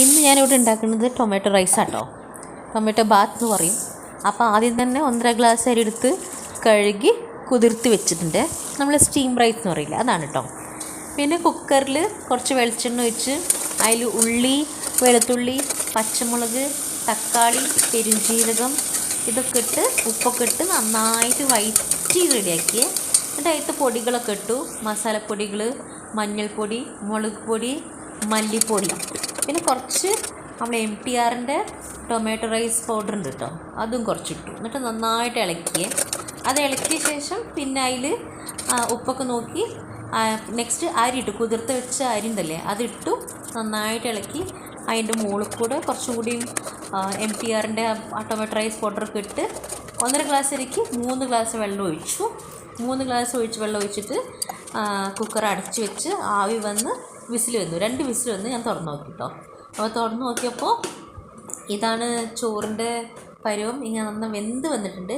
ഇന്ന് ഞാനിവിടെ ഉണ്ടാക്കുന്നത് ടൊമാറ്റോ റൈസാട്ടോ. ടൊമാറ്റോ ബാത്ത് എന്ന് പറയും. അപ്പോൾ ആദ്യം തന്നെ 1.5 ഗ്ലാസ് അരി എടുത്ത് കഴുകി കുതിർത്ത് വെച്ചിട്ടുണ്ട്. നമ്മൾ സ്റ്റീം റൈസ് എന്ന് പറയില്ല, അതാണ് കേട്ടോ. പിന്നെ കുക്കറിൽ കുറച്ച് വെളിച്ചെണ്ണ ഒഴിച്ച് അതിൽ ഉള്ളി, വെളുത്തുള്ളി, പച്ചമുളക്, തക്കാളി, പെരുംജീരകം ഇതൊക്കെ ഇട്ട് ഉപ്പൊക്കെ ഇട്ട് നന്നായിട്ട് വഴറ്റി റെഡിയാക്കി. എന്നിട്ട് അതിലത്തെ പൊടികളൊക്കെ ഇട്ടു. മസാലപ്പൊടികൾ, മഞ്ഞൾപ്പൊടി, മുളക് പൊടി, മല്ലിപ്പൊടി, പിന്നെ കുറച്ച് നമ്മൾ MTRൻ്റെ ടൊമാറ്റോ റൈസ് പൗഡർ ഉണ്ട് കേട്ടോ, അതും കുറച്ചിട്ടു. എന്നിട്ട് നന്നായിട്ട് ഇളക്കിയേ. അത് ഇളക്കിയ ശേഷം പിന്നെ അതിൽ ഉപ്പൊക്കെ നോക്കി നെക്സ്റ്റ് അരി ഇട്ടു. കുതിർത്ത് വെച്ച അരി ഉണ്ടല്ലേ, അതിട്ടു നന്നായിട്ട് ഇളക്കി. അതിൻ്റെ മുകളിൽ കൂടെ കുറച്ചും കൂടിയും MTRൻ്റെ ടൊമാറ്റോ റൈസ് പൗഡറൊക്കെ ഇട്ട് 1.5 ഗ്ലാസ് അരിക്ക് 3 ഗ്ലാസ് വെള്ളം ഒഴിച്ചു. 3 ഗ്ലാസ് വെള്ളം ഒഴിച്ചിട്ട് കുക്കർ അടച്ച് വെച്ച് ആവി വന്ന് വിസിൽ വന്നു. 2 വിസിൽ വന്ന് ഞാൻ തുറന്ന് നോക്കി കേട്ടോ. അപ്പോൾ തുറന്ന് നോക്കിയപ്പോൾ ഇതാണ് ചോറിൻ്റെ പരുവം. ഇങ്ങനെ നന്നായി വെന്ത് വന്നിട്ടുണ്ട്.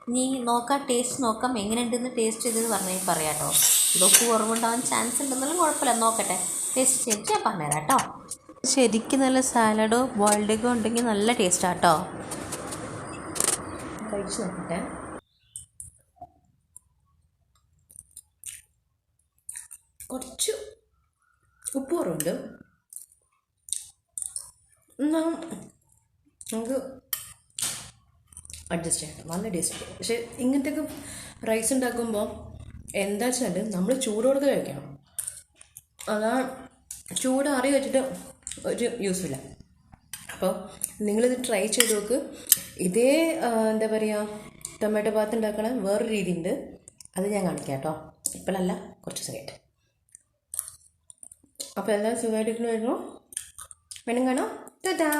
ഇനി നോക്കാം, ടേസ്റ്റ് നോക്കാം, എങ്ങനെയുണ്ടെന്ന് ടേസ്റ്റ് ചെയ്തത് പറഞ്ഞാൽ പറയാം കേട്ടോ. ഇതൊക്കെ കുറവുണ്ടാകാൻ ചാൻസ് ഉണ്ടെന്നാലും കുഴപ്പമില്ല, നോക്കട്ടെ. ടേസ്റ്റ് ചെയ്തിട്ട് ഞാൻ പറഞ്ഞുതരാം കേട്ടോ. ശരിക്കും നല്ല സാലഡോ ബോയിൽഡ് എഗ്ഗോ ഉണ്ടെങ്കിൽ നല്ല ടേസ്റ്റാണ് കേട്ടോ. കഴിച്ച് നോക്കട്ടെ. കുറച്ച് ഉപ്പ് കുറവുണ്ട്. നമുക്ക് അഡ്ജസ്റ്റ് ചെയ്യാം, നല്ല ടേസ്റ്റ്. പക്ഷേ ഇങ്ങനത്തെയൊക്കെ റൈസ് ഉണ്ടാക്കുമ്പോൾ എന്താ വെച്ചാൽ നമ്മൾ ചൂടോടെ കഴിക്കണം. അതാ ചൂടാറി വെച്ചിട്ട് ഒരു യൂസില്ല. അപ്പോൾ നിങ്ങളിത് ട്രൈ ചെയ്ത് നോക്ക്. ഇതേ എന്താ പറയുക, ടൊമാറ്റോ ബാത്ത് ഉണ്ടാക്കണ വേറൊരു രീതി ഉണ്ട്, അത് ഞാൻ കാണിക്കാം കേട്ടോ. ഇപ്പോഴല്ല, കുറച്ച് ദിവസമായിട്ട്. അപ്പോൾ എല്ലാം സുഖമായിട്ടിരിക്കണമായിരുന്നു. വേണം കാണാം. ടാറ്റാ.